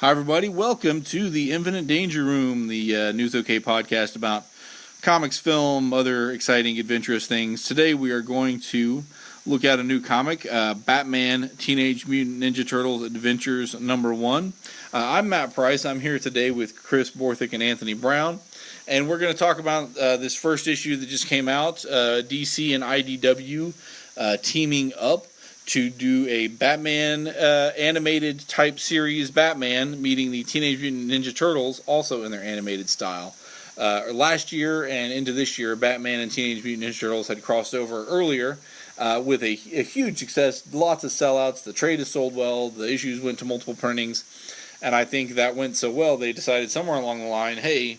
Hi, everybody. Welcome to the Infinite Danger Room, the News OK podcast about comics, film, other exciting, adventurous things. Today, we are going to look at a new comic, Batman Teenage Mutant Ninja Turtles Adventures #1. I'm Matt Price. I'm here today with Chris Borthick and Anthony Brown. And we're going to talk about this first issue that just came out, DC and IDW teaming up to do a Batman animated type series, Batman meeting the Teenage Mutant Ninja Turtles, also in their animated style. Last year and into this year, Batman and Teenage Mutant Ninja Turtles had crossed over earlier with a huge success, lots of sellouts. The trade has sold well, the issues went to multiple printings, and I think that went so well they decided somewhere along the line, hey,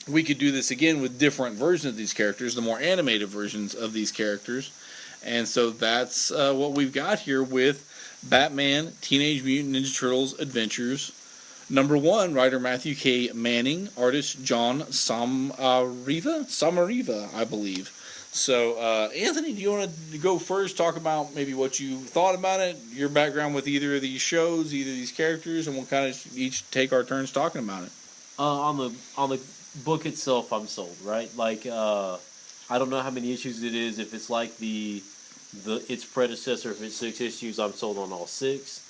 we could do this again with different versions of these characters, the more animated versions of these characters. And so that's what we've got here with Batman Teenage Mutant Ninja Turtles Adventures #1, writer Matthew K. Manning, artist John Samariva, I believe. So, Anthony, do you want to go first, talk about maybe what you thought about it, your background with either of these shows, either of these characters, and we'll kind of each take our turns talking about it. On the book itself, I'm sold, right? Like, I don't know how many issues it is. If it's like its predecessor, if it's 6 issues, I'm sold on all 6.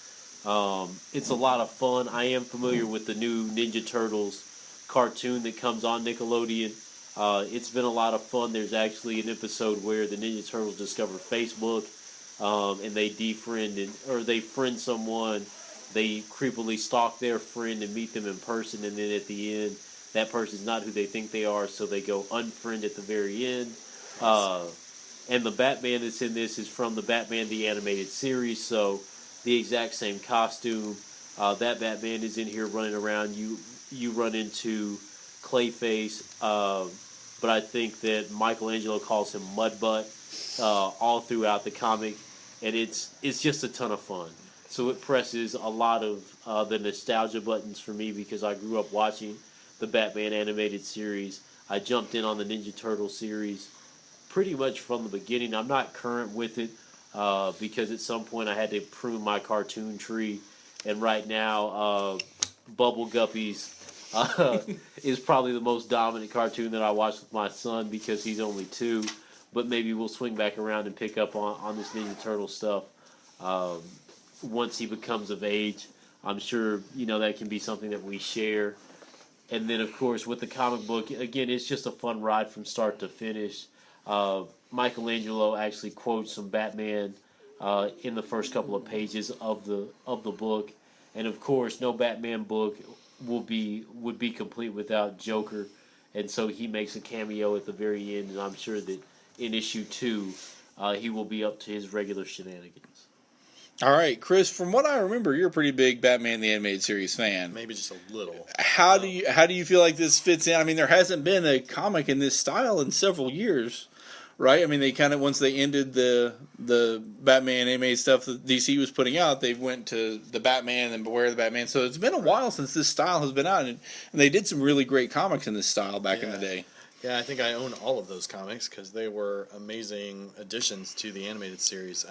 It's a lot of fun. I am familiar with the new Ninja Turtles cartoon that comes on Nickelodeon. It's been a lot of fun. There's actually an episode where the Ninja Turtles discover Facebook, and they they friend someone. They creepily stalk their friend and meet them in person, and then at the end, that person's not who they think they are, so they go unfriend at the very end. And the Batman that's in this is from the Batman the Animated Series, so the exact same costume. That Batman is in here running around. You run into Clayface, but I think that Michelangelo calls him Mudbutt all throughout the comic, and it's just a ton of fun. So it presses a lot of the nostalgia buttons for me because I grew up watching the Batman Animated Series. I jumped in on the Ninja Turtle series pretty much from the beginning. I'm not current with it because at some point I had to prune my cartoon tree, and right now Bubble Guppies is probably the most dominant cartoon that I watch with my son because he's only 2, but maybe we'll swing back around and pick up on this Ninja Turtle stuff once he becomes of age. I'm sure that can be something that we share. And then, of course, with the comic book, again, it's just a fun ride from start to finish. Michelangelo actually quotes some Batman in the first couple of pages of the book, and of course, no Batman book would be complete without Joker, and so he makes a cameo at the very end, and I'm sure that in issue 2, he will be up to his regular shenanigans. All right, Chris, from what I remember, you're a pretty big Batman the Animated Series fan. Maybe just a little. How do you feel like this fits in? I mean, there hasn't been a comic in this style in several years, right? I mean, they kind of, once they ended the Batman animated stuff that DC was putting out, they went to the Batman and Beware the Batman. So it's been a while since this style has been out, and they did some really great comics in this style back in the day. Yeah, I think I own all of those comics because they were amazing additions to the animated series.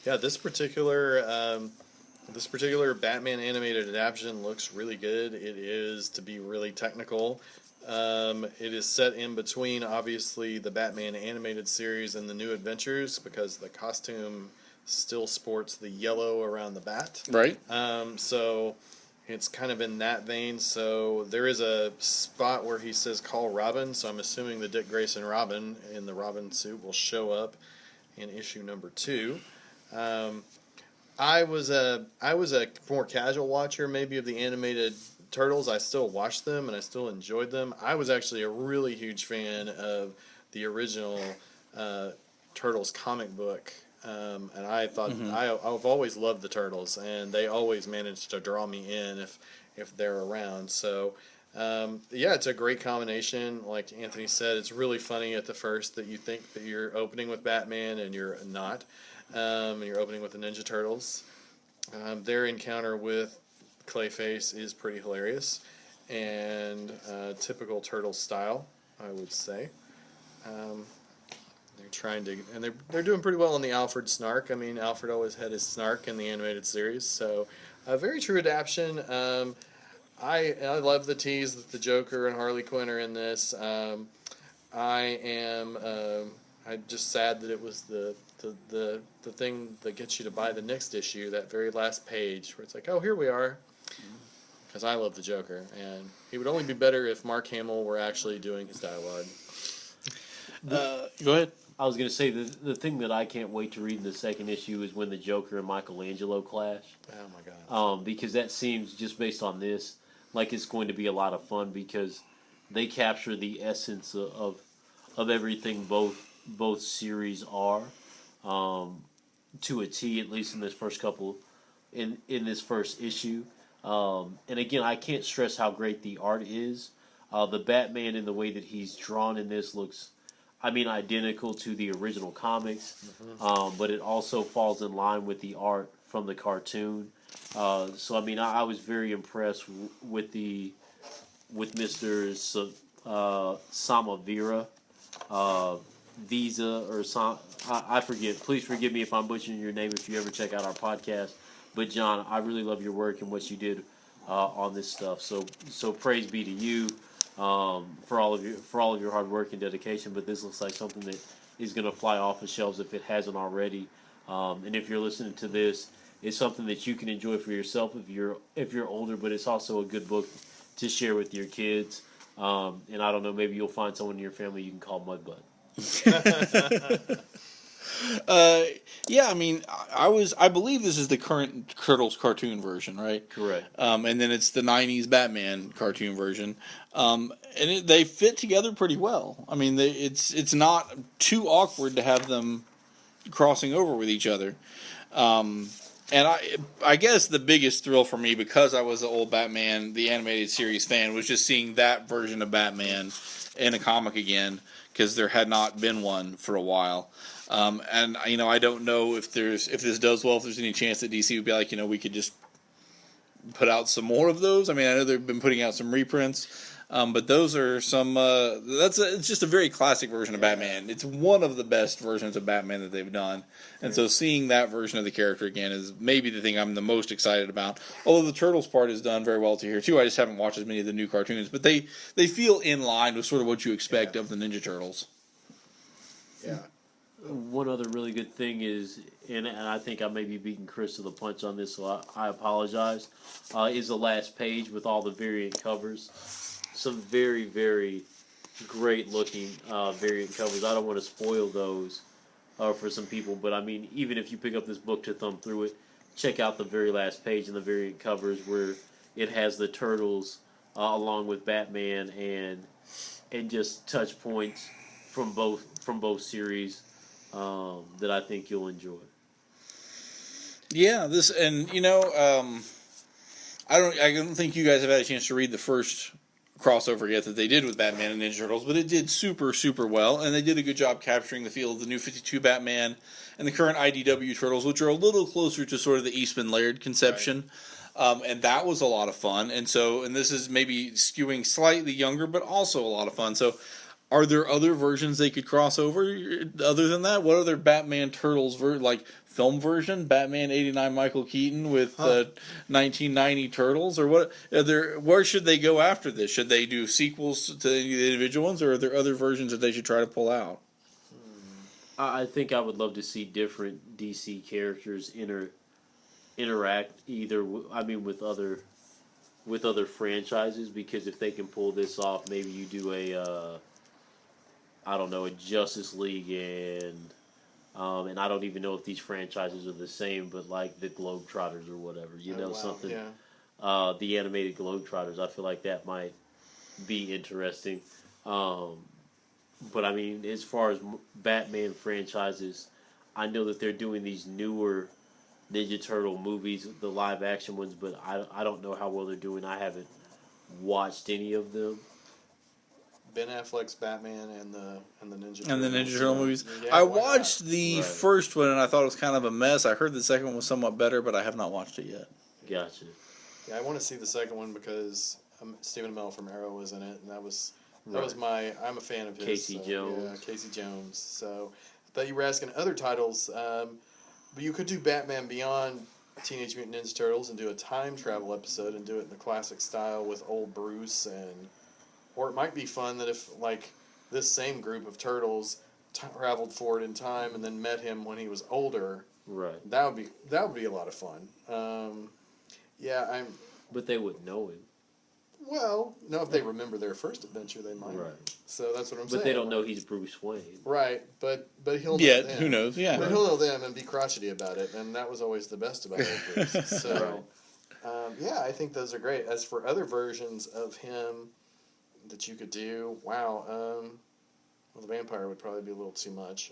This particular Batman animated adaptation looks really good. It is, to be really technical, it is set in between, obviously, the Batman animated series and the New Adventures because the costume still sports the yellow around the bat. Right. So it's kind of in that vein. So there is a spot where he says, "Call Robin." So I'm assuming the Dick Grayson Robin in the Robin suit will show up in issue #2. I was a more casual watcher, maybe, of the animated Turtles. I still watched them and I still enjoyed them. I was actually a really huge fan of the original Turtles comic book. And I thought I've always loved the Turtles, and they always managed to draw me in if they're around. So it's a great combination. Like Anthony said, it's really funny at the first that you think that you're opening with Batman and you're not, and you're opening with the Ninja Turtles. Their encounter with Clayface is pretty hilarious and typical Turtle style, I would say. They're doing pretty well on the Alfred snark. I mean, Alfred always had his snark in the animated series, so A very true adaptation. I love the tease that the Joker and Harley Quinn are in this. I'm just sad that it was the thing that gets you to buy the next issue, that very last page where it's like, oh, here we are. Because I love the Joker, and he would only be better if Mark Hamill were actually doing his dialogue. Go ahead. I was going to say, the thing that I can't wait to read in the second issue is when the Joker and Michelangelo clash. Oh my god! Because that seems, just based on this, like it's going to be a lot of fun because they capture the essence of everything both series are, to a T, at least in this first couple, in this first issue. And again, I can't stress how great the art is. The Batman in the way that he's drawn in this looks, identical to the original comics, but it also falls in line with the art from the cartoon. I was very impressed with Mr. Samavira, Visa, or I forget. Please forgive me if I'm butchering your name if you ever check out our podcast. But John, I really love your work and what you did on this stuff. So praise be to you for all of your hard work and dedication. But this looks like something that is going to fly off the shelves if it hasn't already. And if you're listening to this, it's something that you can enjoy for yourself if you're older. But it's also a good book to share with your kids. And I don't know, maybe you'll find someone in your family you can call Mudbutt. I believe this is the current Turtles cartoon version, right? Correct. And then it's the '90s Batman cartoon version, they fit together pretty well. I mean, it's not too awkward to have them crossing over with each other. And I guess the biggest thrill for me, because I was an old Batman, the animated series fan, was just seeing that version of Batman in a comic again, because there had not been one for a while. I don't know if this does well, if there's any chance that DC would be like, we could just put out some more of those. I mean, I know they've been putting out some reprints, but those are some. It's just a very classic version of Batman. It's one of the best versions of Batman that they've done, and so seeing that version of the character again is maybe the thing I'm the most excited about. Although the Turtles part is done very well to here too. I just haven't watched as many of the new cartoons, but they feel in line with sort of what you expect of the Ninja Turtles. Yeah. One other really good thing is, and I think I may be beating Chris to the punch on this, so I apologize, is the last page with all the variant covers. Some very, very great looking variant covers. I don't want to spoil those for some people, but even if you pick up this book to thumb through it, check out the very last page and the variant covers where it has the Turtles along with Batman and just touch points from both series that I think you'll enjoy. Yeah, I don't think you guys have had a chance to read the first crossover yet that they did with Batman and Ninja Turtles, but it did super, super well, and they did a good job capturing the feel of the New 52 Batman and the current IDW Turtles, which are a little closer to sort of the Eastman Laird conception. Right. And that was a lot of fun. And this is maybe skewing slightly younger, but also a lot of fun. So are there other versions they could cross over other than that? What other Batman Turtles film version? Batman '89 Michael Keaton with 1990 Turtles, or what? Where should they go after this? Should they do sequels to any of the individual ones, or are there other versions that they should try to pull out? I think I would love to see different DC characters interact with other franchises, because if they can pull this off, maybe you do a Justice League and I don't even know if these franchises are the same, but like the Globetrotters or whatever, something. Yeah. The animated Globetrotters, I feel like that might be interesting. But as far as Batman franchises, I know that they're doing these newer Ninja Turtle movies, the live action ones, but I don't know how well they're doing. I haven't watched any of them. Ben Affleck's Batman and the Ninja Turtle movies. Yeah, I watched the first one and I thought it was kind of a mess. I heard the second one was somewhat better, but I have not watched it yet. Gotcha. Yeah, I want to see the second one because Stephen Amell from Arrow was in it, and that was I'm a fan of his. Casey Jones. Yeah, Casey Jones. So I thought you were asking other titles, but you could do Batman Beyond. Teenage Mutant Ninja Turtles and do a time travel episode and do it in the classic style with old Bruce or it might be fun that if like this same group of turtles traveled forward in time and then met him when he was older. Right. That would be a lot of fun. But they would know him. Well, no, if they remember their first adventure, they might. Right. So that's what I'm saying. But they don't know he's Bruce Wayne. Right, but he'll know Yeah, them. who knows? Yeah. But he'll know them and be crotchety about it, and that was always the best about it. Bruce. So, I think those are great. As for other versions of him that you could do, wow, the vampire would probably be a little too much.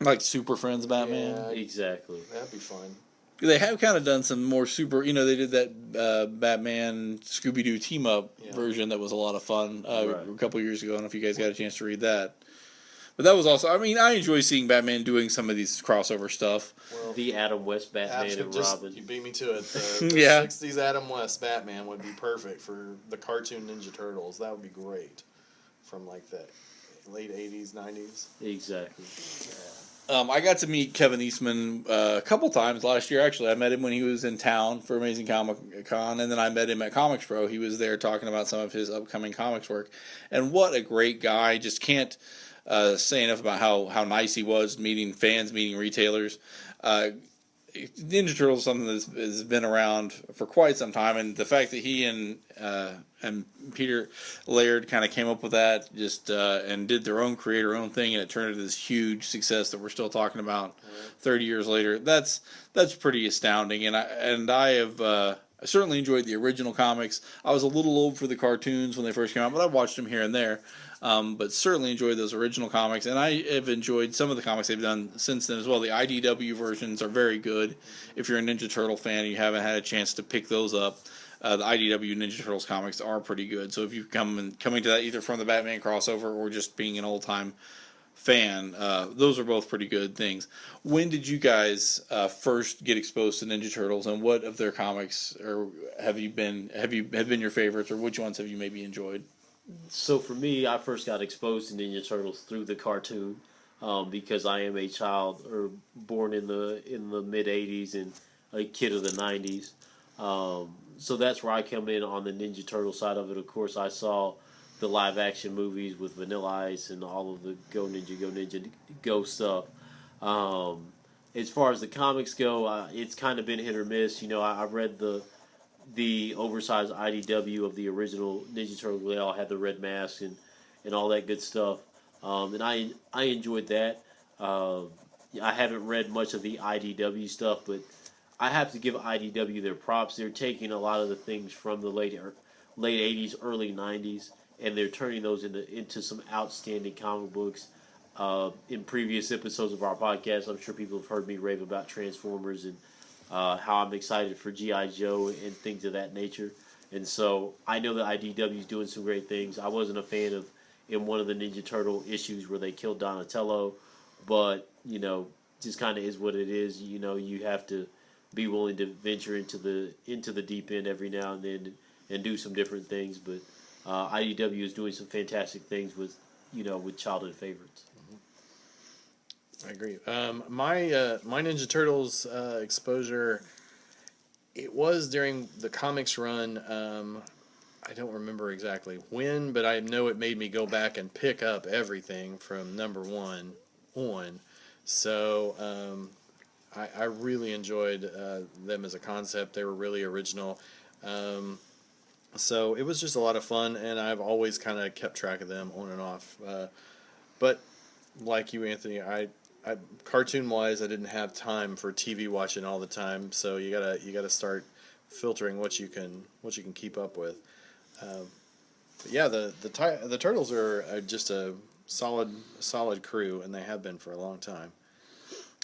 Like Super Friends Batman. Yeah, Exactly. that'd be fun. They have kind of done some more super. They did that Batman Scooby Doo team up version that was a lot of fun a couple years ago. I don't know if you guys got a chance to read that, but that was also. I mean, I enjoy seeing Batman doing some of these crossover stuff. Well, The Adam West Batman and Robin. You beat me to it. The Yeah. 60s Adam West Batman would be perfect for the cartoon Ninja Turtles. That would be great. From like the late 80s, 90s. Exactly. I got to meet Kevin Eastman a couple times last year. Actually, I met him when he was in town for Amazing Comic Con, and then I met him at Comics Pro. He was there talking about some of his upcoming comics work, and what a great guy! Just can't say enough about how nice he was, meeting fans, meeting retailers. Ninja Turtles is something that has been around for quite some time, and the fact that he and Peter Laird kind of came up with that and did their own own thing, and it turned into this huge success that we're still talking about 30 years later. That's pretty astounding, and I have certainly enjoyed the original comics. I was a little old for the cartoons when they first came out, but I watched them here and there. But certainly enjoyed those original comics, and I have enjoyed some of the comics they've done since then as well. The IDW versions are very good. If you're a Ninja Turtle fan and you haven't had a chance to pick those up, the IDW Ninja Turtles comics are pretty good. So if you coming to that either from the Batman crossover or just being an old-time fan, those are both pretty good things. When did you guys first get exposed to Ninja Turtles, and what of their comics have been your favorites, or which ones have you maybe enjoyed? So for me, I first got exposed to Ninja Turtles through the cartoon because I am a child or born in the mid '80s and a kid of the '90s. So that's where I come in on the Ninja Turtle side of it. Of course, I saw the live action movies with Vanilla Ice and all of the Go Ninja, Go stuff. As far as the comics go, it's kind of been hit or miss. I read the oversized IDW of the original Ninja Turtles. They all had the red masks and all that good stuff. And I enjoyed that. I haven't read much of the IDW stuff, but I have to give IDW their props. They're taking a lot of the things from the late 80s, early 90s, and they're turning those into some outstanding comic books. In previous episodes of our podcast, I'm sure people have heard me rave about Transformers and how I'm excited for G.I. Joe and things of that nature. And so I know that IDW is doing some great things. I wasn't a fan in one of the Ninja Turtle issues where they killed Donatello, but, just kind of is what it is. You have to be willing to venture into the deep end every now and then and do some different things. But IDW is doing some fantastic things with childhood favorites. I agree. My Ninja Turtles exposure, it was during the comics run. I don't remember exactly when, but I know it made me go back and pick up everything from number 1 on. So I really enjoyed them as a concept. They were really original. So it was just a lot of fun, and I've always kind of kept track of them on and off. But like you, Anthony, I cartoon wise, I didn't have time for TV watching all the time. So you gotta start filtering what you can keep up with. But yeah, the Turtles are just a solid crew, and they have been for a long time.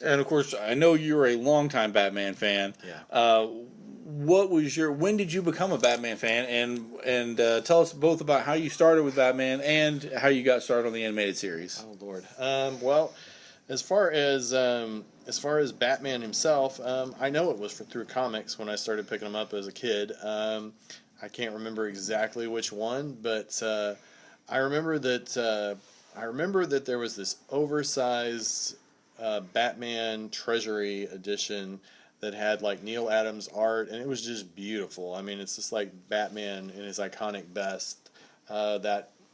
And of course, I know you're a longtime Batman fan. Yeah. When did you become a Batman fan? And tell us both about how you started with Batman and how you got started on the animated series. Oh Lord. Well, as far as Batman himself, I know it was through comics when I started picking them up as a kid. I can't remember exactly which one, but I remember that there was this oversized Batman Treasury edition that had like Neil Adams art, and it was just beautiful. I mean, it's just like Batman in his iconic best.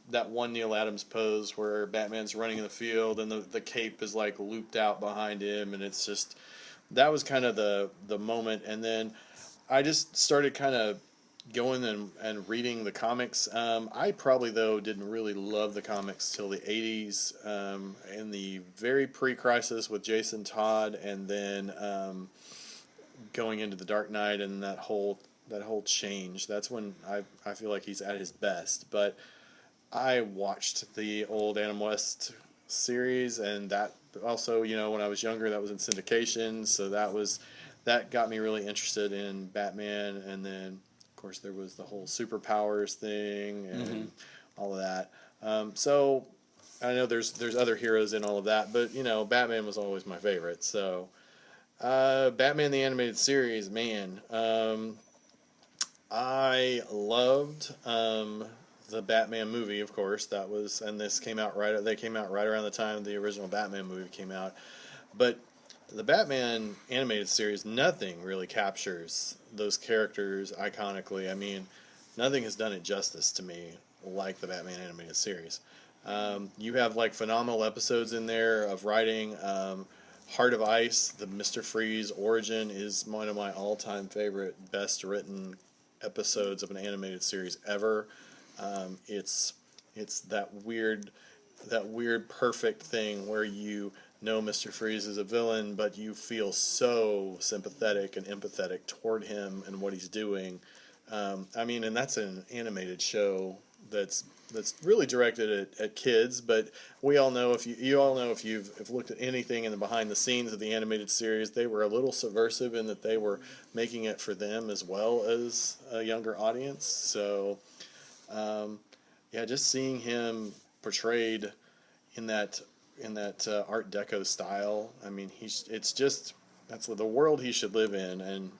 That one Neil Adams pose where Batman's running in the field and the cape is like looped out behind him, and it's just, that was kind of the moment. And then I just started kind of going and reading the comics. I probably, though, didn't really love the comics till the 80s, in the very pre-crisis with Jason Todd, and then going into the Dark Knight and that whole change. That's when I feel like he's at his best. But I watched the old Adam West series, and that also, when I was younger, that was in syndication, so that got me really interested in Batman. And then, of course, there was the whole superpowers thing and all of that. So I know there's other heroes in all of that, but Batman was always my favorite. So Batman the Animated Series, man, I loved the Batman movie, of course. They came out right around the time the original Batman movie came out. But the Batman animated series, nothing really captures those characters iconically. I mean, nothing has done it justice to me like the Batman animated series. You have like phenomenal episodes in there of writing. Heart of Ice, the Mr. Freeze origin, is one of my all-time favorite, best written episodes of an animated series ever. It's that weird perfect thing where Mr. Freeze is a villain, but you feel so sympathetic and empathetic toward him and what he's doing. I mean, and that's an animated show that's really directed at kids, but we all know, if you've looked at anything in the behind the scenes of the animated series, they were a little subversive in that they were making it for them as well as a younger audience. So just seeing him portrayed in that Art Deco style. I mean, that's the world he should live in. And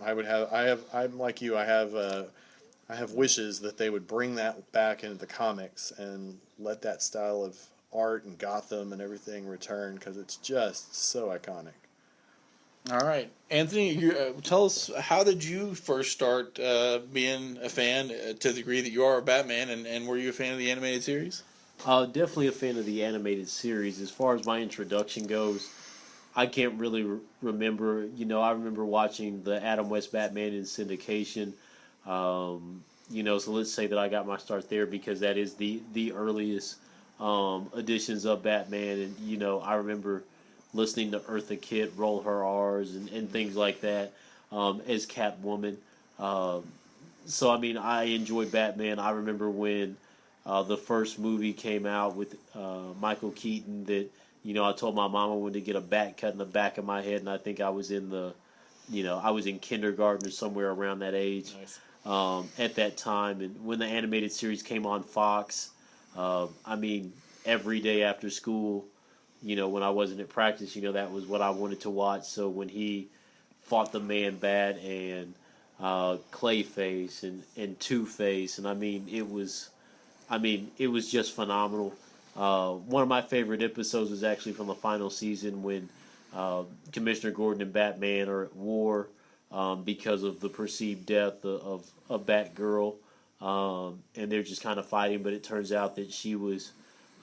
I'm like you. I have wishes that they would bring that back into the comics and let that style of art and Gotham and everything return, because it's just so iconic. All right, Anthony, tell us, how did you first start being a fan to the degree that you are a Batman, and were you a fan of the animated series? Definitely a fan of the animated series. As far as my introduction goes, I can't really remember. I remember watching the Adam West Batman in syndication. So let's say that I got my start there because that is the earliest editions of Batman. And, I remember listening to Eartha Kitt roll her R's and things like that as Catwoman. So, I mean, I enjoy Batman. I remember when the first movie came out with Michael Keaton that, I told my mom I wanted to get a bat cut in the back of my head, and I think I was in I was in kindergarten or somewhere around that age. Nice. At that time. And when the animated series came on Fox, I mean, every day after school, when I wasn't at practice, that was what I wanted to watch. So when he fought the Man-Bat and Clayface and Two-Face, and I mean, it was just phenomenal. One of my favorite episodes was actually from the final season when Commissioner Gordon and Batman are at war because of the perceived death of Batgirl, and they're just kind of fighting. But it turns out that she was,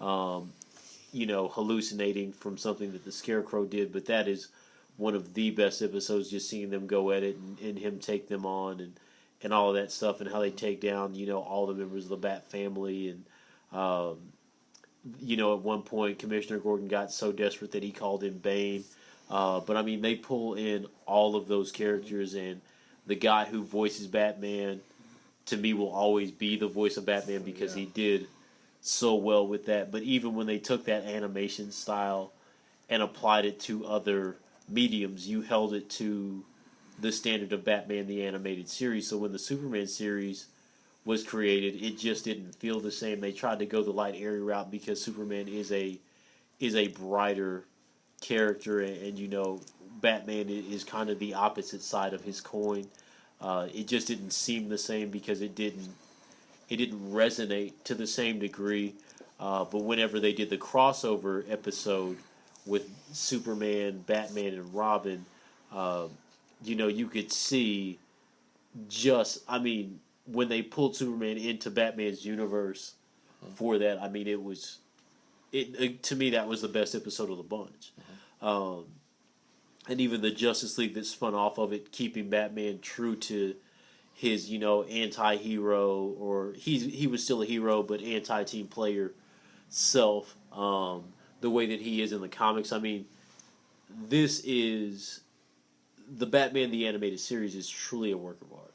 hallucinating from something that the Scarecrow did. But that is one of the best episodes, just seeing them go at it and him take them on and all of that stuff, and how they take down all the members of the Bat family. And at one point Commissioner Gordon got so desperate that he called in Bane. But I mean, they pull in all of those characters, and the guy who voices Batman, to me, will always be the voice of Batman because he did so well with that. But even when they took that animation style and applied it to other mediums, you held it to the standard of Batman the Animated Series. So when the Superman series was created, it just didn't feel the same. They tried to go the light, airy route because Superman is a brighter character, and Batman is kind of the opposite side of his coin. It just didn't seem the same because it didn't resonate to the same degree. But whenever they did the crossover episode with Superman, Batman, and Robin, you could see when they pulled Superman into Batman's universe for that, to me, that was the best episode of the bunch. And even the Justice League that spun off of it, keeping Batman true to his, anti-hero, or he was still a hero, but anti-team player self, the way that he is in the comics. This is the Batman the Animated Series is truly a work of art.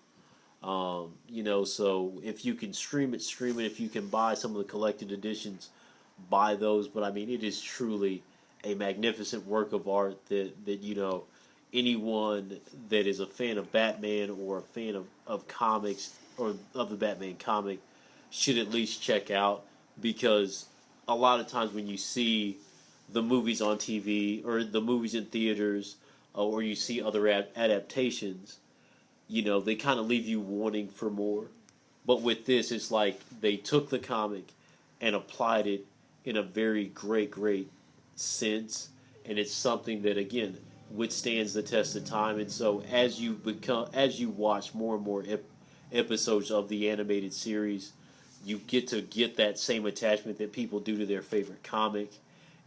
So if you can stream it, stream it. If you can buy some of the collected editions, buy those. But it is truly a magnificent work of art that anyone that is a fan of Batman or a fan of comics or of the Batman comic should at least check out, because a lot of times when you see the movies on TV or the movies in theaters, or you see other adaptations, they kind of leave you wanting for more. But with this, it's like they took the comic and applied it in a very great sense, and it's something that, again, withstands the test of time. And so as you watch more and more episodes of the animated series, you get that same attachment that people do to their favorite comic.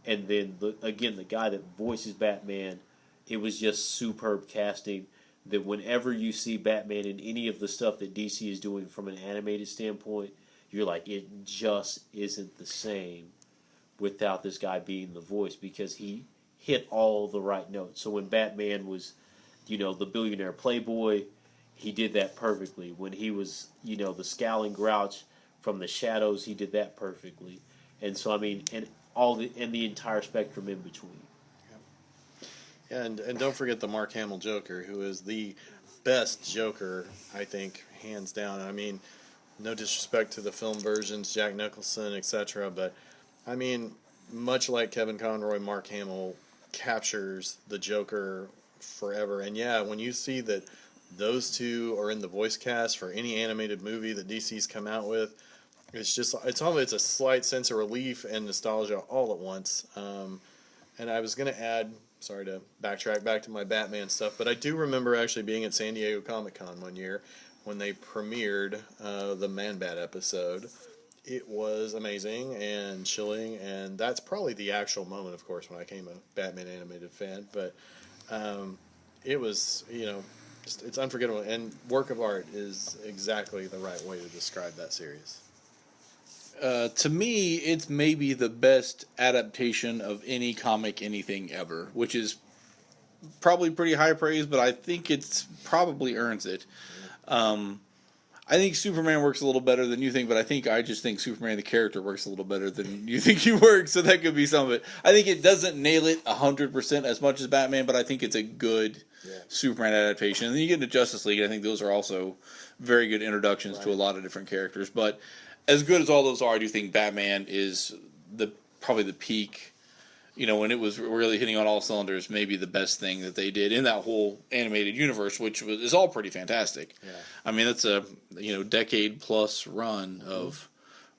And then the guy that voices Batman, it was just superb casting. That whenever you see Batman in any of the stuff that DC is doing from an animated standpoint, you're like, it just isn't the same without this guy being the voice, because he hit all the right notes. So when Batman was, the billionaire playboy, he did that perfectly. When he was, the scowling grouch from the shadows, he did that perfectly. And so, and the entire spectrum in between. And don't forget the Mark Hamill Joker, who is the best Joker, I think, hands down. No disrespect to the film versions, Jack Nicholson, etc., but much like Kevin Conroy, Mark Hamill captures the Joker forever. And yeah, when you see that those two are in the voice cast for any animated movie that DC's come out with, it's a slight sense of relief and nostalgia all at once. And I was going to add, sorry to backtrack back to my Batman stuff, but I do remember actually being at San Diego Comic-Con one year when they premiered the Man-Bat episode. It was amazing and chilling, and that's probably the actual moment, of course, when I became a Batman animated fan. But it was, it's unforgettable, and work of art is exactly the right way to describe that series. To me, it's maybe the best adaptation of any comic anything ever, which is probably pretty high praise, but I think it's probably earns it. I think Superman works a little better than you think, but I just think Superman the character works a little better than you think he works, so that could be some of it. I think it doesn't nail it 100% as much as Batman, but I think it's a good Superman adaptation. And then you get into Justice League, and I think those are also very good introductions to a lot of different characters. But as good as all those are, I do think Batman is probably the peak. When it was really hitting on all cylinders, maybe the best thing that they did in that whole animated universe, which is all pretty fantastic. Yeah. That's a decade plus run of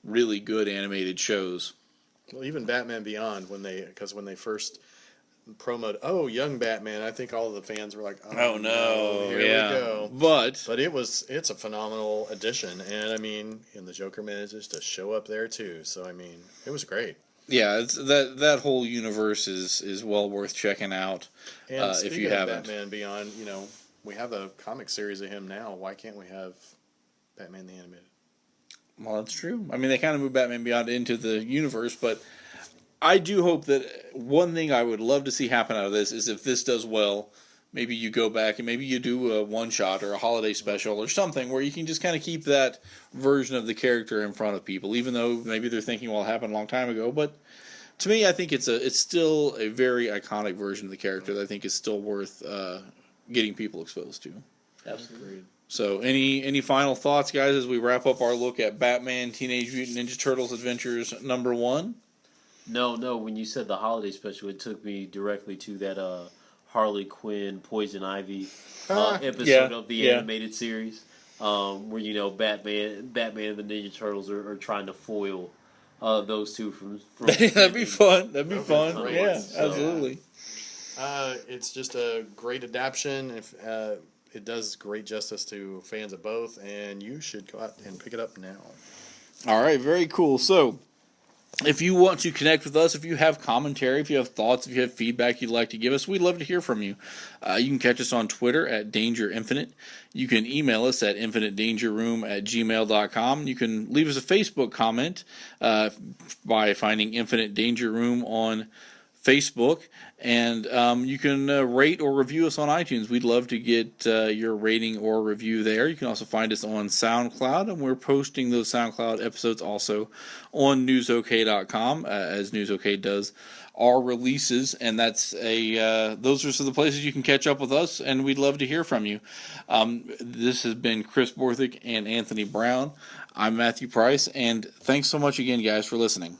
really good animated shows. Well, even Batman Beyond, when they first promoted, young Batman, I think all of the fans were like, oh no, here we go. But it's a phenomenal addition, and and the Joker manages to show up there too. So it was great. Yeah, it's that whole universe is well worth checking out. And if you haven't. Batman Beyond, we have a comic series of him now. Why can't we have Batman the Animated? Well, that's true. They kind of moved Batman Beyond into the universe, but I do hope that one thing I would love to see happen out of this is if this does well, maybe you go back and maybe you do a one-shot or a holiday special or something where you can just kind of keep that version of the character in front of people, even though maybe they're thinking, well, it happened a long time ago. But to me, I think it's still a very iconic version of the character that I think is still worth getting people exposed to. Absolutely. So any final thoughts, guys, as we wrap up our look at Batman Teenage Mutant Ninja Turtles Adventures #1? No. When you said the holiday special, it took me directly to that Harley Quinn, Poison Ivy episode of the animated series, where Batman and the Ninja Turtles are trying to foil those two from That'd be fun. That'd be That'd be fun. great. Yeah, So, absolutely. It's just a great adaptation. If it does great justice to fans of both, and you should go out and pick it up now. All right, very cool. So, if you want to connect with us, if you have commentary, if you have thoughts, if you have feedback you'd like to give us, we'd love to hear from you. You can catch us on Twitter at Danger Infinite. You can email us at infinitedangerroom@gmail.com. You can leave us a Facebook comment by finding Infinite Danger Room on Facebook. And you can rate or review us on iTunes. We'd love to get your rating or review there. You can also find us on SoundCloud, and we're posting those SoundCloud episodes also on newsok.com, as NewsOK does our releases. And that's those are some of the places you can catch up with us, and we'd love to hear from you. This has been Chris Borthick and Anthony Brown. I'm Matthew Price, and thanks so much again, guys, for listening.